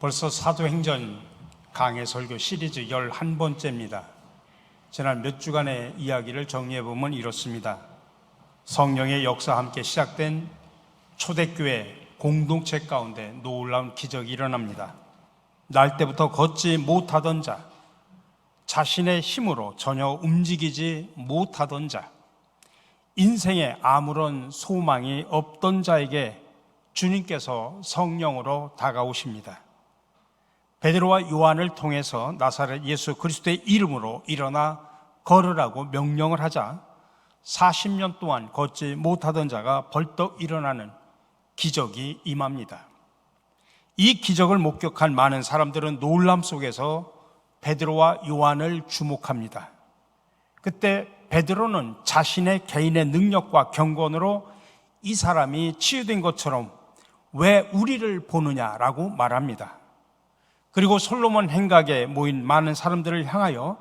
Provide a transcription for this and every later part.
벌써 사도행전 강해 설교 시리즈 11번째입니다. 지난 몇 주간의 이야기를 정리해보면 이렇습니다. 성령의 역사와 함께 시작된 초대교회 공동체 가운데 놀라운 기적이 일어납니다. 날 때부터 걷지 못하던 자, 자신의 힘으로 전혀 움직이지 못하던 자, 인생에 아무런 소망이 없던 자에게 주님께서 성령으로 다가오십니다. 베드로와 요한을 통해서 나사렛 예수 그리스도의 이름으로 일어나 걸으라고 명령을 하자 40년 동안 걷지 못하던 자가 벌떡 일어나는 기적이 임합니다. 이 기적을 목격한 많은 사람들은 놀람 속에서 베드로와 요한을 주목합니다. 그때 베드로는 자신의 개인의 능력과 경건으로 이 사람이 치유된 것처럼 왜 우리를 보느냐라고 말합니다. 그리고 솔로몬 행각에 모인 많은 사람들을 향하여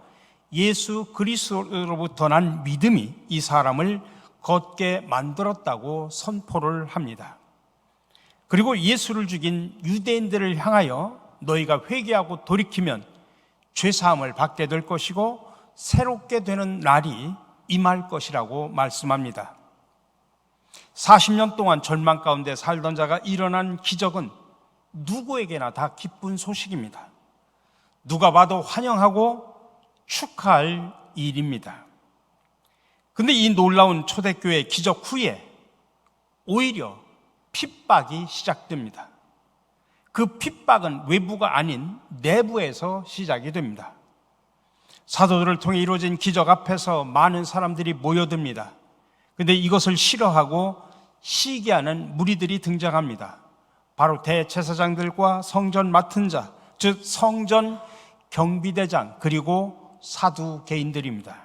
예수 그리스도로부터 난 믿음이 이 사람을 걷게 만들었다고 선포를 합니다. 그리고 예수를 죽인 유대인들을 향하여 너희가 회개하고 돌이키면 죄사함을 받게 될 것이고 새롭게 되는 날이 임할 것이라고 말씀합니다. 40년 동안 절망 가운데 살던 자가 일어난 기적은 누구에게나 다 기쁜 소식입니다. 누가 봐도 환영하고 축하할 일입니다. 그런데 이 놀라운 초대교회 기적 후에 오히려 핍박이 시작됩니다. 그 핍박은 외부가 아닌 내부에서 시작이 됩니다. 사도들을 통해 이루어진 기적 앞에서 많은 사람들이 모여듭니다. 그런데 이것을 싫어하고 시기하는 무리들이 등장합니다. 바로 대제사장들과 성전 맡은 자, 즉 성전 경비대장 그리고 사두개인들입니다.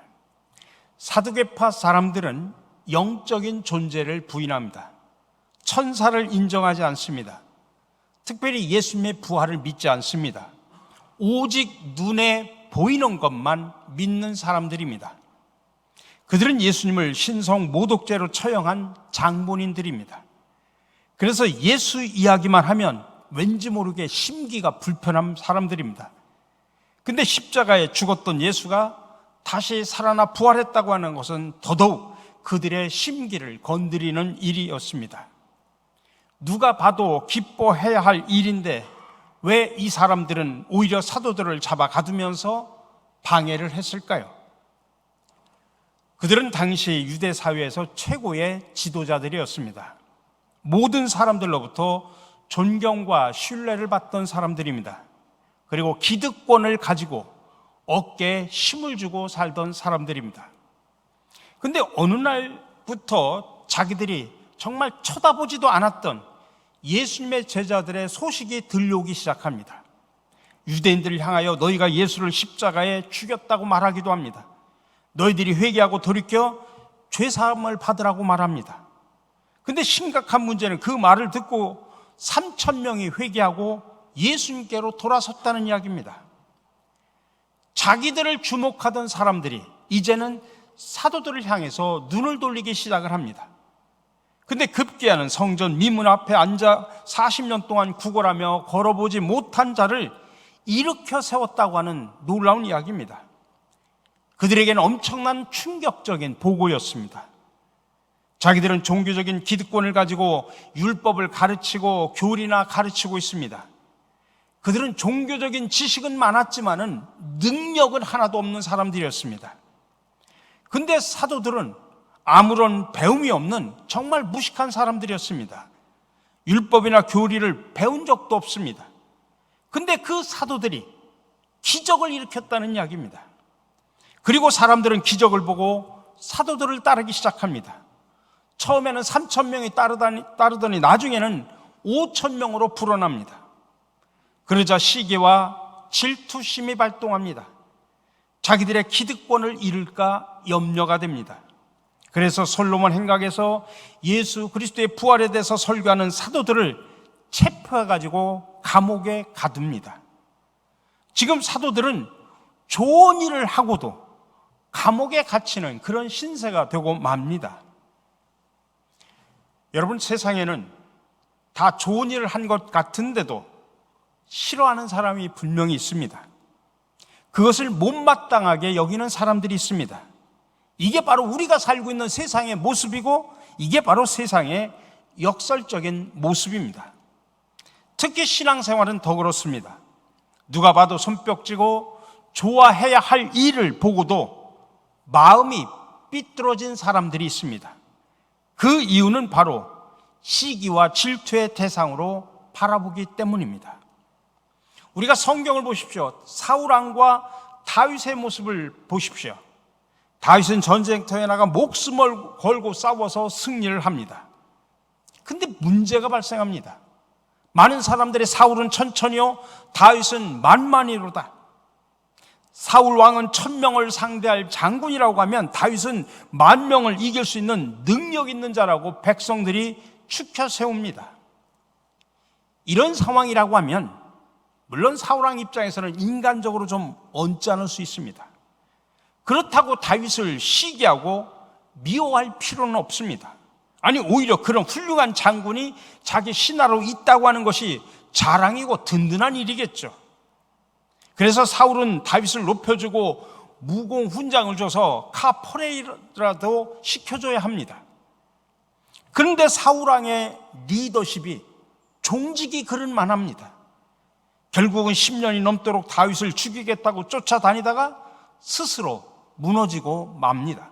사두개파 사람들은 영적인 존재를 부인합니다. 천사를 인정하지 않습니다. 특별히 예수님의 부활을 믿지 않습니다. 오직 눈에 보이는 것만 믿는 사람들입니다. 그들은 예수님을 신성 모독죄로 처형한 장본인들입니다. 그래서 예수 이야기만 하면 왠지 모르게 심기가 불편한 사람들입니다. 근데 십자가에 죽었던 예수가 다시 살아나 부활했다고 하는 것은 더더욱 그들의 심기를 건드리는 일이었습니다. 누가 봐도 기뻐해야 할 일인데 왜 이 사람들은 오히려 사도들을 잡아 가두면서 방해를 했을까요? 그들은 당시 유대 사회에서 최고의 지도자들이었습니다. 모든 사람들로부터 존경과 신뢰를 받던 사람들입니다. 그리고 기득권을 가지고 어깨에 힘을 주고 살던 사람들입니다. 그런데 어느 날부터 자기들이 정말 쳐다보지도 않았던 예수님의 제자들의 소식이 들려오기 시작합니다. 유대인들을 향하여 너희가 예수를 십자가에 죽였다고 말하기도 합니다. 너희들이 회개하고 돌이켜 죄사함을 받으라고 말합니다. 근데 심각한 문제는 그 말을 듣고 3,000명이 회개하고 예수님께로 돌아섰다는 이야기입니다. 자기들을 주목하던 사람들이 이제는 사도들을 향해서 눈을 돌리기 시작을 합니다. 근데 급기야는 성전 미문 앞에 앉아 40년 동안 구걸하며 걸어보지 못한 자를 일으켜 세웠다고 하는 놀라운 이야기입니다. 그들에게는 엄청난 충격적인 보고였습니다. 자기들은 종교적인 기득권을 가지고 율법을 가르치고 교리나 가르치고 있습니다. 그들은 종교적인 지식은 많았지만은 능력은 하나도 없는 사람들이었습니다. 근데 사도들은 아무런 배움이 없는 정말 무식한 사람들이었습니다. 율법이나 교리를 배운 적도 없습니다. 근데 그 사도들이 기적을 일으켰다는 이야기입니다. 그리고 사람들은 기적을 보고 사도들을 따르기 시작합니다. 처음에는 3,000명이 따르더니 나중에는 5,000명으로 불어납니다. 그러자 시기와 질투심이 발동합니다. 자기들의 기득권을 잃을까 염려가 됩니다. 그래서 솔로몬 행각에서 예수 그리스도의 부활에 대해서 설교하는 사도들을 체포해가지고 감옥에 가둡니다. 지금 사도들은 좋은 일을 하고도 감옥에 갇히는 그런 신세가 되고 맙니다. 여러분, 세상에는 다 좋은 일을 한 것 같은데도 싫어하는 사람이 분명히 있습니다. 그것을 못마땅하게 여기는 사람들이 있습니다. 이게 바로 우리가 살고 있는 세상의 모습이고 이게 바로 세상의 역설적인 모습입니다. 특히 신앙생활은 더 그렇습니다. 누가 봐도 손뼉치고 좋아해야 할 일을 보고도 마음이 삐뚤어진 사람들이 있습니다. 그 이유는 바로 시기와 질투의 대상으로 바라보기 때문입니다. 우리가 성경을 보십시오. 사울왕과 다윗의 모습을 보십시오. 다윗은 전쟁터에 나가 목숨을 걸고 싸워서 승리를 합니다. 근데 문제가 발생합니다. 많은 사람들이 사울은 천천히요, 다윗은 만만이로다. 사울 왕은 1000명을 상대할 장군이라고 하면 다윗은 10,000명을 이길 수 있는 능력 있는 자라고 백성들이 추켜 세웁니다. 이런 상황이라고 하면 물론 사울 왕 입장에서는 인간적으로 좀 언짢을 수 있습니다. 그렇다고 다윗을 시기하고 미워할 필요는 없습니다. 아니, 오히려 그런 훌륭한 장군이 자기 신하로 있다고 하는 것이 자랑이고 든든한 일이겠죠. 그래서 사울은 다윗을 높여주고 무공 훈장을 줘서 카퍼레이라도 시켜줘야 합니다. 그런데 사울 왕의 리더십이 종직이 그럴만합니다. 결국은 10년이 넘도록 다윗을 죽이겠다고 쫓아다니다가 스스로 무너지고 맙니다.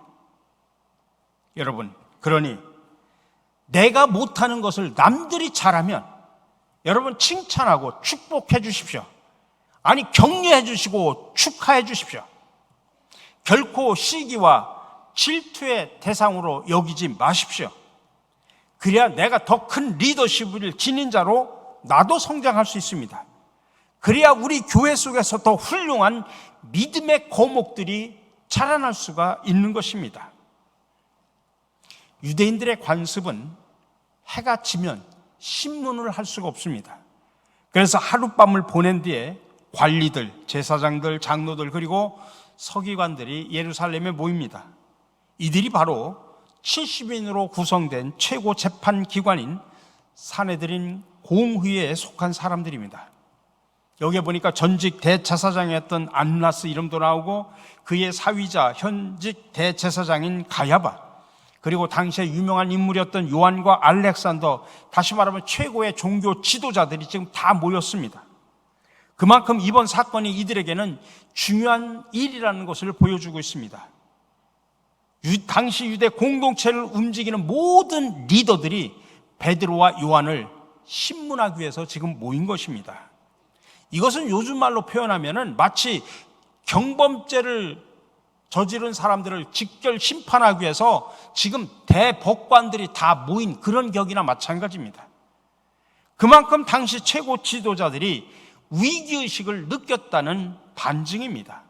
여러분, 그러니 내가 못하는 것을 남들이 잘하면 여러분 칭찬하고 축복해 주십시오. 아니, 격려해 주시고 축하해 주십시오. 결코 시기와 질투의 대상으로 여기지 마십시오. 그래야 내가 더 큰 리더십을 지닌 자로 나도 성장할 수 있습니다. 그래야 우리 교회 속에서 더 훌륭한 믿음의 거목들이 자라날 수가 있는 것입니다. 유대인들의 관습은 해가 지면 신문을 할 수가 없습니다. 그래서 하룻밤을 보낸 뒤에 관리들, 제사장들, 장로들 그리고 서기관들이 예루살렘에 모입니다. 이들이 바로 70인으로 구성된 최고 재판기관인 사내들인 공회에 속한 사람들입니다. 여기에 보니까 전직 대제사장이었던 안나스 이름도 나오고 그의 사위자 현직 대제사장인 가야바, 그리고 당시에 유명한 인물이었던 요한과 알렉산더, 다시 말하면 최고의 종교 지도자들이 지금 다 모였습니다. 그만큼 이번 사건이 이들에게는 중요한 일이라는 것을 보여주고 있습니다. 당시 유대 공동체를 움직이는 모든 리더들이 베드로와 요한을 신문하기 위해서 지금 모인 것입니다. 이것은 요즘 말로 표현하면 마치 경범죄를 저지른 사람들을 직결 심판하기 위해서 지금 대법관들이 다 모인 그런 격이나 마찬가지입니다. 그만큼 당시 최고 지도자들이 위기의식을 느꼈다는 반증입니다.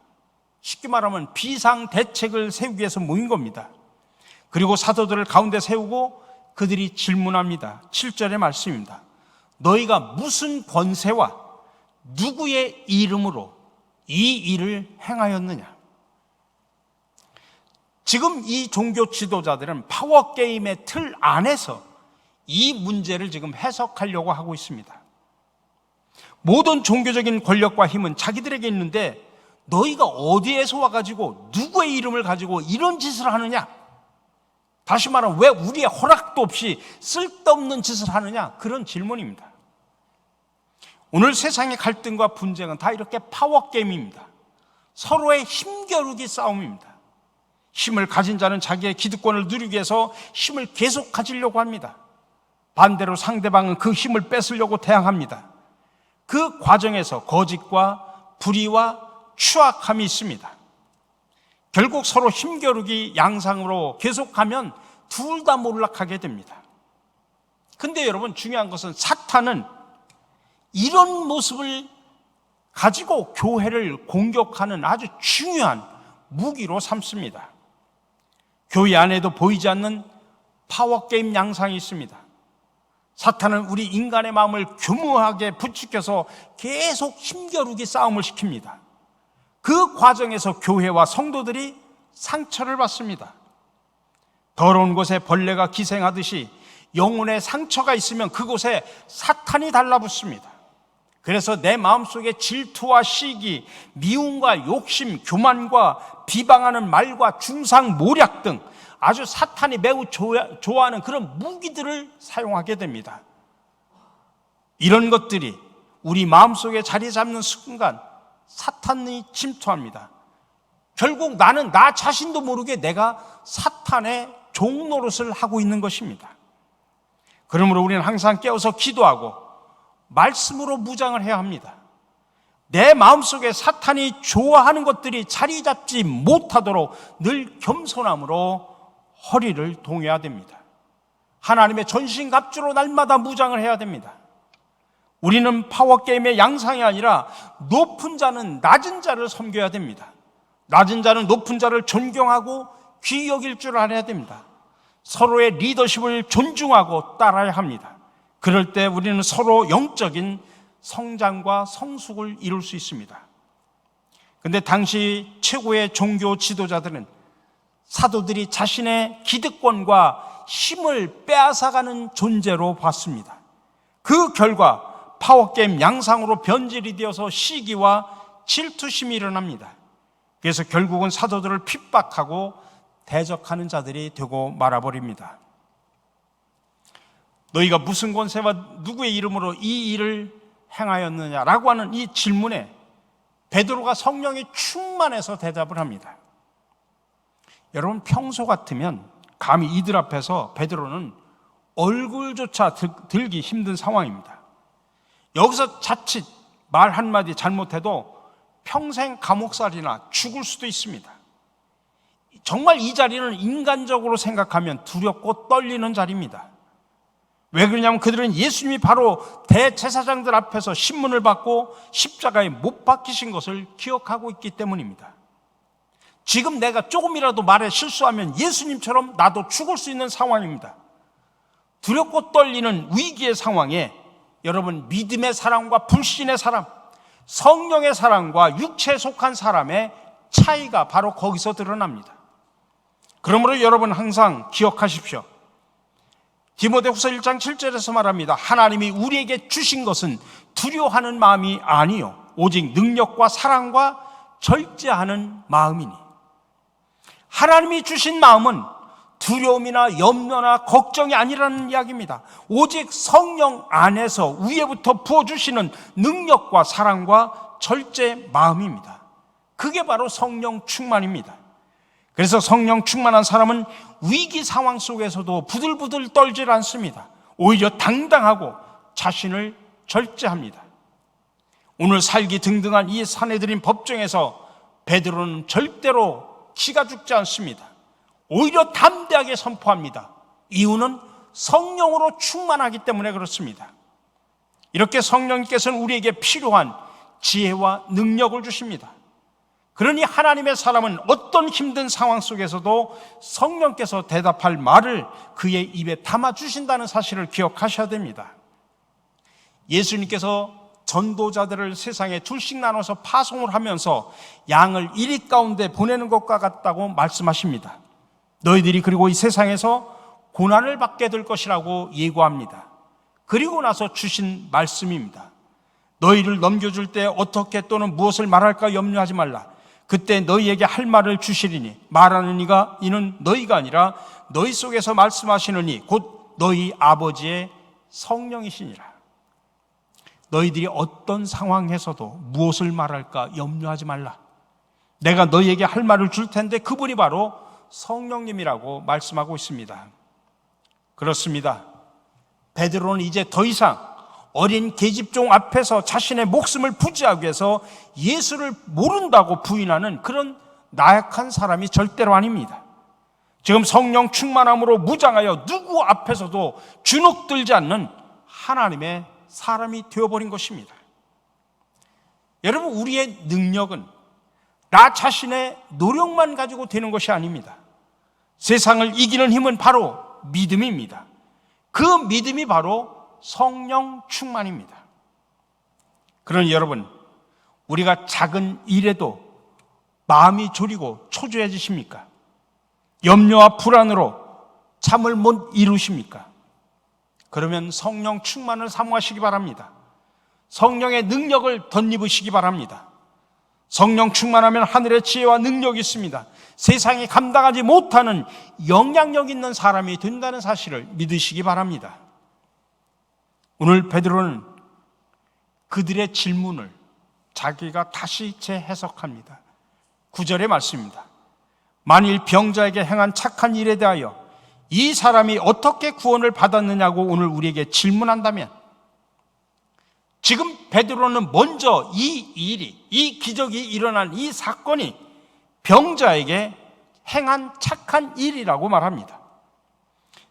쉽게 말하면 비상대책을 세우기 위해서 모인 겁니다. 그리고 사도들을 가운데 세우고 그들이 질문합니다. 7절의 말씀입니다. 너희가 무슨 권세와 누구의 이름으로 이 일을 행하였느냐? 지금 이 종교 지도자들은 파워게임의 틀 안에서 이 문제를 지금 해석하려고 하고 있습니다. 모든 종교적인 권력과 힘은 자기들에게 있는데 너희가 어디에서 와가지고 누구의 이름을 가지고 이런 짓을 하느냐? 다시 말하면 왜 우리의 허락도 없이 쓸데없는 짓을 하느냐? 그런 질문입니다. 오늘 세상의 갈등과 분쟁은 다 이렇게 파워게임입니다. 서로의 힘겨루기 싸움입니다. 힘을 가진 자는 자기의 기득권을 누리기 위해서 힘을 계속 가지려고 합니다. 반대로 상대방은 그 힘을 뺏으려고 대항합니다. 그 과정에서 거짓과 불의와 추악함이 있습니다. 결국 서로 힘겨루기 양상으로 계속하면 둘 다 몰락하게 됩니다. 근데 여러분, 중요한 것은 사탄은 이런 모습을 가지고 교회를 공격하는 아주 중요한 무기로 삼습니다. 교회 안에도 보이지 않는 파워게임 양상이 있습니다. 사탄은 우리 인간의 마음을 교묘하게 부추겨서 계속 힘겨루기 싸움을 시킵니다. 그 과정에서 교회와 성도들이 상처를 받습니다. 더러운 곳에 벌레가 기생하듯이 영혼에 상처가 있으면 그곳에 사탄이 달라붙습니다. 그래서 내 마음속에 질투와 시기, 미움과 욕심, 교만과 비방하는 말과 중상모략 등 아주 사탄이 매우 좋아하는 그런 무기들을 사용하게 됩니다. 이런 것들이 우리 마음속에 자리 잡는 순간 사탄이 침투합니다. 결국 나는 나 자신도 모르게 내가 사탄의 종노릇을 하고 있는 것입니다. 그러므로 우리는 항상 깨어서 기도하고 말씀으로 무장을 해야 합니다. 내 마음속에 사탄이 좋아하는 것들이 자리 잡지 못하도록 늘 겸손함으로 허리를 동여야 됩니다. 하나님의 전신갑주로 날마다 무장을 해야 됩니다. 우리는 파워게임의 양상이 아니라 높은 자는 낮은 자를 섬겨야 됩니다. 낮은 자는 높은 자를 존경하고 귀히 여길 줄 알아야 됩니다. 서로의 리더십을 존중하고 따라야 합니다. 그럴 때 우리는 서로 영적인 성장과 성숙을 이룰 수 있습니다. 그런데 당시 최고의 종교 지도자들은 사도들이 자신의 기득권과 힘을 빼앗아가는 존재로 봤습니다. 그 결과 파워게임 양상으로 변질이 되어서 시기와 질투심이 일어납니다. 그래서 결국은 사도들을 핍박하고 대적하는 자들이 되고 말아버립니다. 너희가 무슨 권세와 누구의 이름으로 이 일을 행하였느냐라고 하는 이 질문에 베드로가 성령이 충만해서 대답을 합니다. 여러분, 평소 같으면 감히 이들 앞에서 베드로는 얼굴조차 들기 힘든 상황입니다. 여기서 자칫 말 한마디 잘못해도 평생 감옥살이나 죽을 수도 있습니다. 정말 이 자리는 인간적으로 생각하면 두렵고 떨리는 자리입니다. 왜 그러냐면 그들은 예수님이 바로 대제사장들 앞에서 신문을 받고 십자가에 못 박히신 것을 기억하고 있기 때문입니다. 지금 내가 조금이라도 말에 실수하면 예수님처럼 나도 죽을 수 있는 상황입니다. 두렵고 떨리는 위기의 상황에 여러분, 믿음의 사랑과 불신의 사랑, 성령의 사랑과 육체에 속한 사람의 차이가 바로 거기서 드러납니다. 그러므로 여러분 항상 기억하십시오. 디모데후서 1장 7절에서 말합니다. 하나님이 우리에게 주신 것은 두려워하는 마음이 아니요 오직 능력과 사랑과 절제하는 마음이니. 하나님이 주신 마음은 두려움이나 염려나 걱정이 아니라는 이야기입니다. 오직 성령 안에서 위에부터 부어주시는 능력과 사랑과 절제 마음입니다. 그게 바로 성령 충만입니다. 그래서 성령 충만한 사람은 위기 상황 속에서도 부들부들 떨질 않습니다. 오히려 당당하고 자신을 절제합니다. 오늘 살기 등등한 이 사내들인 법정에서 베드로는 절대로 기가 죽지 않습니다. 오히려 담대하게 선포합니다. 이유는 성령으로 충만하기 때문에 그렇습니다. 이렇게 성령께서는 우리에게 필요한 지혜와 능력을 주십니다. 그러니 하나님의 사람은 어떤 힘든 상황 속에서도 성령께서 대답할 말을 그의 입에 담아주신다는 사실을 기억하셔야 됩니다. 예수님께서 전도자들을 세상에 둘씩 나눠서 파송을 하면서 양을 이리 가운데 보내는 것과 같다고 말씀하십니다. 너희들이 그리고 이 세상에서 고난을 받게 될 것이라고 예고합니다. 그리고 나서 주신 말씀입니다. 너희를 넘겨줄 때 어떻게 또는 무엇을 말할까 염려하지 말라. 그때 너희에게 할 말을 주시리니 말하는 이는 너희가 아니라 너희 속에서 말씀하시는 이 곧 너희 아버지의 성령이시니라. 너희들이 어떤 상황에서도 무엇을 말할까 염려하지 말라. 내가 너희에게 할 말을 줄 텐데 그분이 바로 성령님이라고 말씀하고 있습니다. 그렇습니다. 베드로는 이제 더 이상 어린 계집종 앞에서 자신의 목숨을 부지하기 위해서 예수를 모른다고 부인하는 그런 나약한 사람이 절대로 아닙니다. 지금 성령 충만함으로 무장하여 누구 앞에서도 주눅들지 않는 하나님의 사람이 되어버린 것입니다. 여러분, 우리의 능력은 나 자신의 노력만 가지고 되는 것이 아닙니다. 세상을 이기는 힘은 바로 믿음입니다. 그 믿음이 바로 성령 충만입니다. 그러니 여러분, 우리가 작은 일에도 마음이 졸이고 초조해지십니까? 염려와 불안으로 잠을 못 이루십니까? 그러면 성령 충만을 사모하시기 바랍니다. 성령의 능력을 덧입으시기 바랍니다. 성령 충만하면 하늘의 지혜와 능력이 있습니다. 세상이 감당하지 못하는 영향력 있는 사람이 된다는 사실을 믿으시기 바랍니다. 오늘 베드로는 그들의 질문을 자기가 다시 재해석합니다. 9절의 말씀입니다. 만일 병자에게 행한 착한 일에 대하여 이 사람이 어떻게 구원을 받았느냐고 오늘 우리에게 질문한다면, 지금 베드로는 먼저 이 기적이 일어난 이 사건이 병자에게 행한 착한 일이라고 말합니다.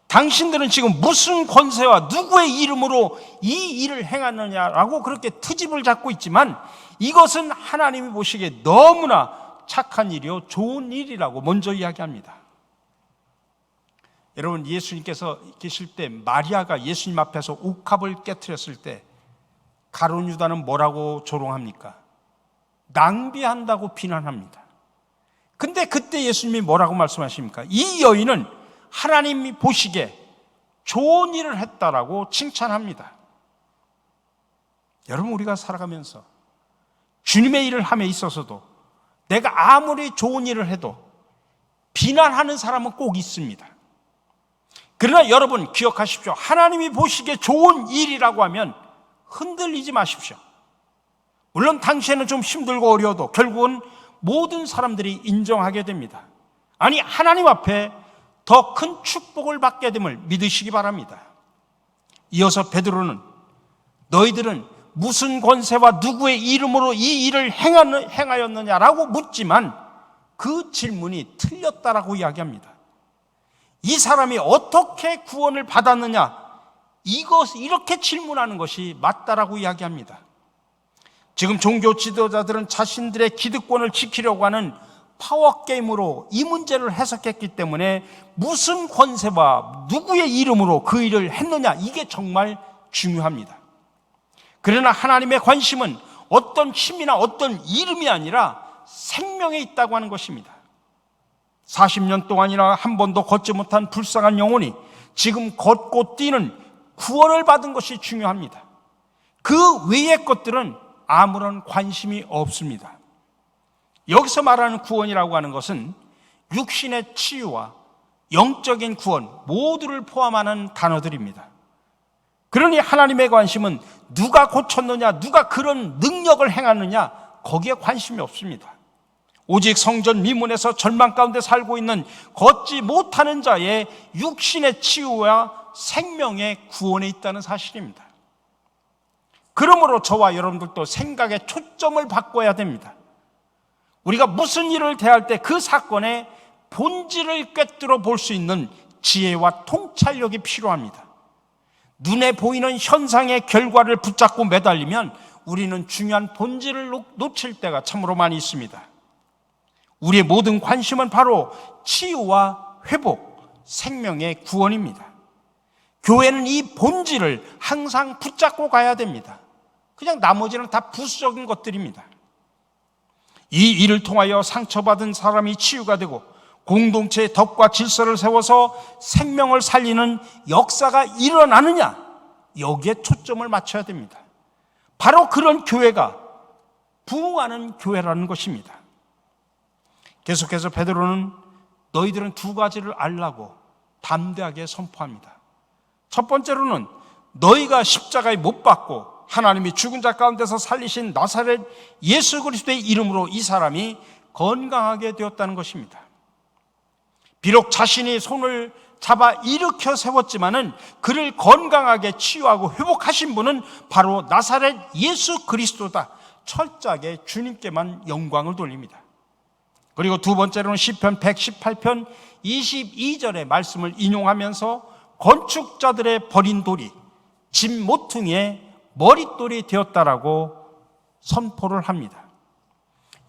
당신들은 지금 무슨 권세와 누구의 이름으로 이 일을 행하느냐라고 그렇게 트집을 잡고 있지만, 이것은 하나님이 보시기에 너무나 착한 일이요 좋은 일이라고 먼저 이야기합니다. 여러분, 예수님께서 계실 때 마리아가 예수님 앞에서 옥합을 깨트렸을 때 가룟 유다는 뭐라고 조롱합니까? 낭비한다고 비난합니다. 근데 그때 예수님이 뭐라고 말씀하십니까? 이 여인은 하나님이 보시기에 좋은 일을 했다라고 칭찬합니다. 여러분, 우리가 살아가면서 주님의 일을 함에 있어서도 내가 아무리 좋은 일을 해도 비난하는 사람은 꼭 있습니다. 그러나 여러분 기억하십시오. 하나님이 보시기에 좋은 일이라고 하면 흔들리지 마십시오. 물론 당시에는 좀 힘들고 어려워도 결국은 모든 사람들이 인정하게 됩니다. 아니, 하나님 앞에 더 큰 축복을 받게 됨을 믿으시기 바랍니다. 이어서 베드로는 너희들은 무슨 권세와 누구의 이름으로 이 일을 행하였느냐라고 묻지만 그 질문이 틀렸다라고 이야기합니다. 이 사람이 어떻게 구원을 받았느냐, 이렇게 질문하는 것이 맞다라고 이야기합니다. 지금 종교 지도자들은 자신들의 기득권을 지키려고 하는 파워게임으로 이 문제를 해석했기 때문에 무슨 권세와 누구의 이름으로 그 일을 했느냐, 이게 정말 중요합니다. 그러나 하나님의 관심은 어떤 힘이나 어떤 이름이 아니라 생명에 있다고 하는 것입니다. 40년 동안이나 한 번도 걷지 못한 불쌍한 영혼이 지금 걷고 뛰는 구원을 받은 것이 중요합니다. 그 외의 것들은 아무런 관심이 없습니다. 여기서 말하는 구원이라고 하는 것은 육신의 치유와 영적인 구원 모두를 포함하는 단어들입니다. 그러니 하나님의 관심은 누가 고쳤느냐, 누가 그런 능력을 행하느냐, 거기에 관심이 없습니다. 오직 성전 미문에서 절망 가운데 살고 있는 걷지 못하는 자의 육신의 치유와 생명의 구원에 있다는 사실입니다. 그러므로 저와 여러분들도 생각의 초점을 바꿔야 됩니다. 우리가 무슨 일을 대할 때 그 사건의 본질을 꿰뚫어 볼 수 있는 지혜와 통찰력이 필요합니다. 눈에 보이는 현상의 결과를 붙잡고 매달리면 우리는 중요한 본질을 놓칠 때가 참으로 많이 있습니다. 우리의 모든 관심은 바로 치유와 회복, 생명의 구원입니다. 교회는 이 본질을 항상 붙잡고 가야 됩니다. 그냥 나머지는 다 부수적인 것들입니다. 이 일을 통하여 상처받은 사람이 치유가 되고 공동체의 덕과 질서를 세워서 생명을 살리는 역사가 일어나느냐, 여기에 초점을 맞춰야 됩니다. 바로 그런 교회가 부흥하는 교회라는 것입니다. 계속해서 베드로는 너희들은 두 가지를 알라고 담대하게 선포합니다. 첫 번째로는 너희가 십자가에 못 박고 하나님이 죽은 자 가운데서 살리신 나사렛 예수 그리스도의 이름으로 이 사람이 건강하게 되었다는 것입니다. 비록 자신이 손을 잡아 일으켜 세웠지만은 그를 건강하게 치유하고 회복하신 분은 바로 나사렛 예수 그리스도다. 철저하게 주님께만 영광을 돌립니다. 그리고 두 번째로는 시편 118편 22절의 말씀을 인용하면서 건축자들의 버린 돌이 집 모퉁이의 머릿돌이 되었다라고 선포를 합니다.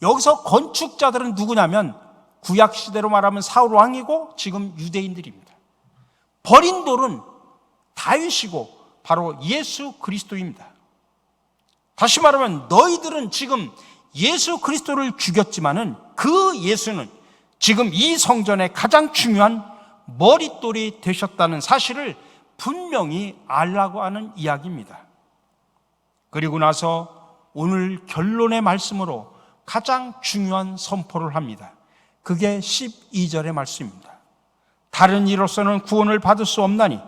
여기서 건축자들은 누구냐면 구약시대로 말하면 사울 왕이고 지금 유대인들입니다. 버린 돌은 다윗이고 바로 예수 그리스도입니다. 다시 말하면 너희들은 지금 예수 그리스도를 죽였지만은 그 예수는 지금 이 성전의 가장 중요한 머릿돌이 되셨다는 사실을 분명히 알라고 하는 이야기입니다. 그리고 나서 오늘 결론의 말씀으로 가장 중요한 선포를 합니다. 그게 12절의 말씀입니다. 다른 이로서는 구원을 받을 수 없나니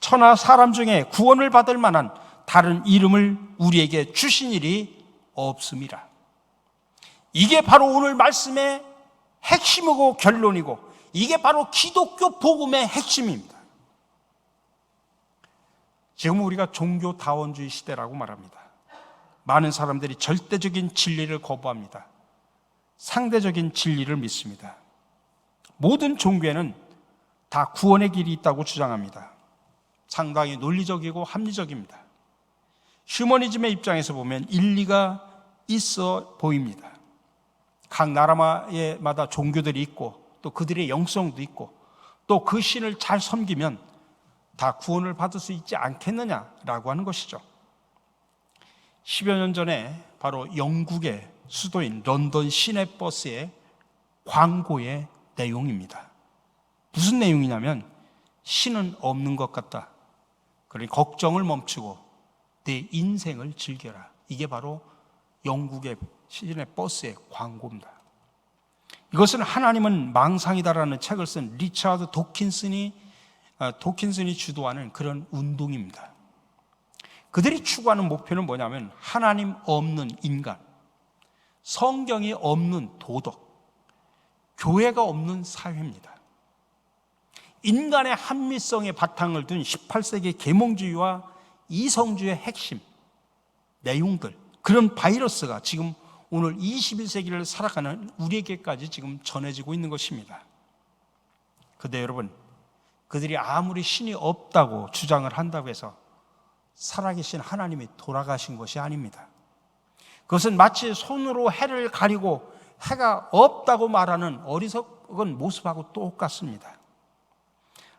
천하 사람 중에 구원을 받을 만한 다른 이름을 우리에게 주신 일이 없음이라. 이게 바로 오늘 말씀의 핵심이고 결론이고, 이게 바로 기독교 복음의 핵심입니다. 지금 우리가 종교다원주의 시대라고 말합니다. 많은 사람들이 절대적인 진리를 거부합니다. 상대적인 진리를 믿습니다. 모든 종교에는 다 구원의 길이 있다고 주장합니다. 상당히 논리적이고 합리적입니다. 휴머니즘의 입장에서 보면 일리가 있어 보입니다. 각 나라마다 종교들이 있고 또 그들의 영성도 있고 또 그 신을 잘 섬기면 다 구원을 받을 수 있지 않겠느냐라고 하는 것이죠. 10여 년 전에 바로 영국의 수도인 런던 시내버스의 광고의 내용입니다. 무슨 내용이냐면 신은 없는 것 같다. 그러니 걱정을 멈추고 내 인생을 즐겨라. 이게 바로 영국의 시내버스의 광고입니다. 이것은 하나님은 망상이다라는 책을 쓴 리차드 도킨슨이 주도하는 그런 운동입니다. 그들이 추구하는 목표는 뭐냐면 하나님 없는 인간, 성경이 없는 도덕, 교회가 없는 사회입니다. 인간의 합리성의 바탕을 둔 18세기 계몽주의와 이성주의의 핵심 내용들, 그런 바이러스가 지금 오늘 21세기를 살아가는 우리에게까지 지금 전해지고 있는 것입니다. 그런데 여러분, 그들이 아무리 신이 없다고 주장을 한다고 해서 살아계신 하나님이 돌아가신 것이 아닙니다. 그것은 마치 손으로 해를 가리고 해가 없다고 말하는 어리석은 모습하고 똑같습니다.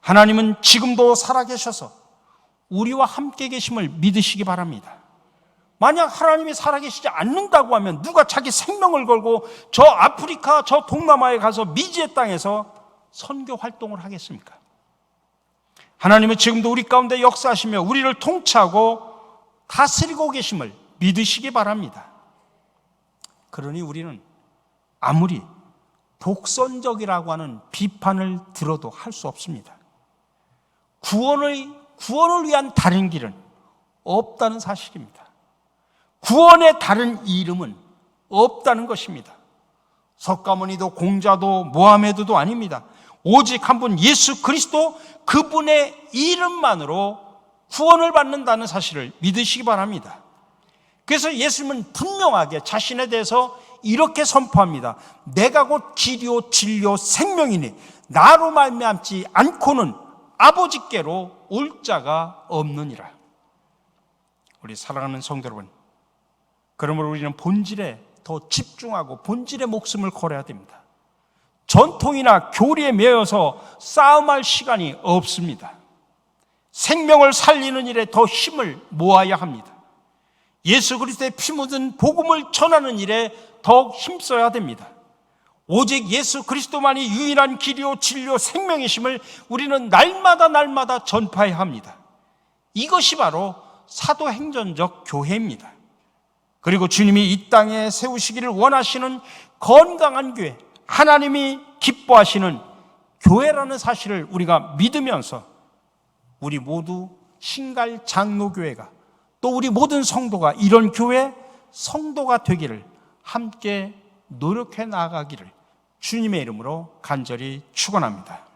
하나님은 지금도 살아계셔서 우리와 함께 계심을 믿으시기 바랍니다. 만약 하나님이 살아계시지 않는다고 하면 누가 자기 생명을 걸고 저 아프리카, 저 동남아에 가서 미지의 땅에서 선교 활동을 하겠습니까? 하나님은 지금도 우리 가운데 역사하시며 우리를 통치하고 다스리고 계심을 믿으시기 바랍니다. 그러니 우리는 아무리 독선적이라고 하는 비판을 들어도 할 수 없습니다. 구원을 위한 다른 길은 없다는 사실입니다. 구원의 다른 이름은 없다는 것입니다. 석가모니도 공자도 모하메드도 아닙니다. 오직 한 분 예수 그리스도, 그분의 이름만으로 구원을 받는다는 사실을 믿으시기 바랍니다. 그래서 예수님은 분명하게 자신에 대해서 이렇게 선포합니다. 내가 곧 길이요 진리요 생명이니 나로 말미암지 않고는 아버지께로 올 자가 없느니라. 우리 사랑하는 성도 여러분, 그러므로 우리는 본질에 더 집중하고 본질의 목숨을 걸어야 됩니다. 전통이나 교리에 매여서 싸움할 시간이 없습니다. 생명을 살리는 일에 더 힘을 모아야 합니다. 예수 그리스도의 피 묻은 복음을 전하는 일에 더욱 힘써야 됩니다. 오직 예수 그리스도만이 유일한 길이요 진리요 생명이심을 우리는 날마다 전파해야 합니다. 이것이 바로 사도행전적 교회입니다. 그리고 주님이 이 땅에 세우시기를 원하시는 건강한 교회, 하나님이 기뻐하시는 교회라는 사실을 우리가 믿으면서 우리 모두 신갈 장로교회가, 또 우리 모든 성도가 이런 교회 성도가 되기를 함께 노력해 나가기를 주님의 이름으로 간절히 축원합니다.